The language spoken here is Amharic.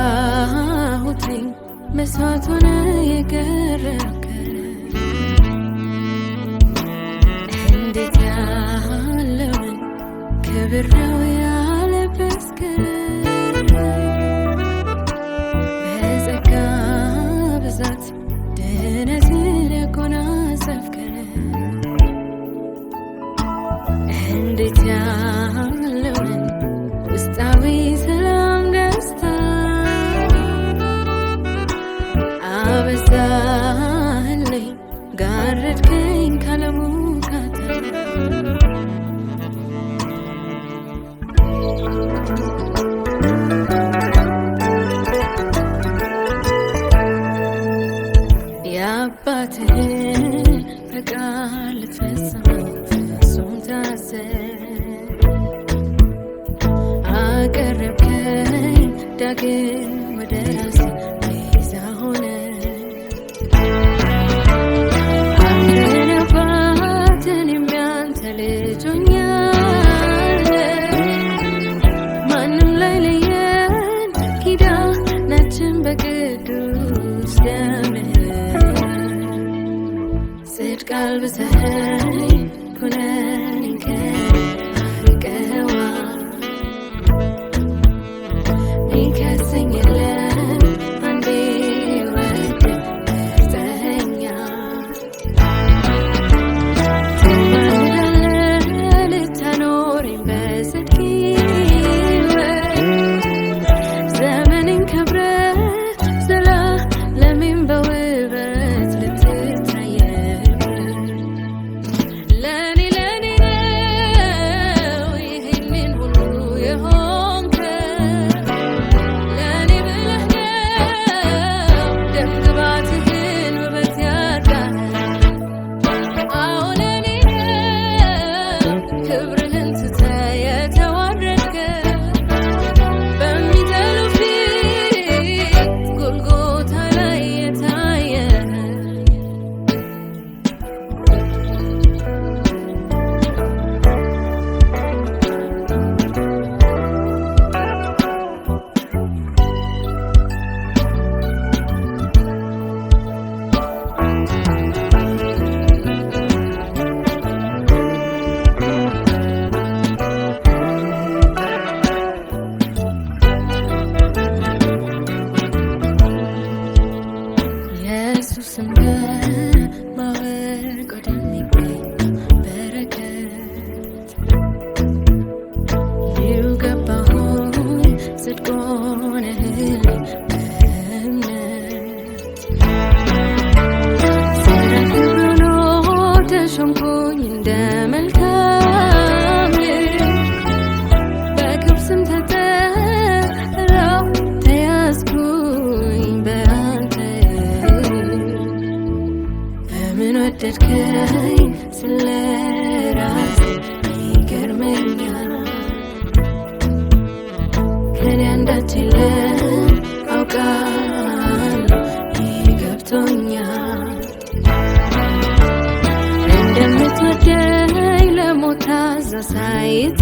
የሰዋሁትኝ መስዋዕት ሆነ የቀረብከ እንዴት ያለውን ክብር ነው ያለበስከን በጸጋ ብዛት ድነትን ያጎናጸፍከን እንዴት ያለውን ውስጣዊ ሰላም ደስታ አበዛህልኝ ጋረድከኝ ካለሙካታ የአባትህን ፈቃድ ልትፈጽመው ፍጹም ታዘዝ አቀረብከኝ ዳግም ወደ ራስህ ቤዛ ሆነ አንተን አባትን የሚያንተ ልጅ ሆኛለሁ ማንም ላይ ለየን ኪዳናችን በቅዱስ ደምህ ጽድቅ አልብሰኸኝ ኩነኔን ከአርቀዋ ሚከሰኝ የለም አንዴ ወደህ መርጠኸኛል ትማልዳለህ ልታኖረኝ በጽድቅ ዘመኔን ከብረህ ዘላለሜን በውበት ልትታየኝ ለኔ ነው ይህንን ሁሉ የሆንከው ለኔ ብለህ ነው ደም ግባትህን ውበት ያድርጋል አዎ ለኔ ነው ክብርህን ትተህ የተዋረድከው በሚጠሉ ፊት ጎልጎታ ላይ የታየህ ኢየሱስን በማወቅ ወደሚገኝ በረከት ገባሁኝ ጽድቅ ሆነህልኝ በእምነት ስለ ክብሩ ሆኖ ተሾምኩኝ እንደ መልካም በክብር ስም ተጠራሁ ተያዝኩኝ በአንተ በምን ወደድከኝ ስለራሴ ይገርመኛል ከኔ አንዳች የለም አውቃለሁ ይገብቶኛል እንደምትወደኝ ለሞት አሳይተኸኝ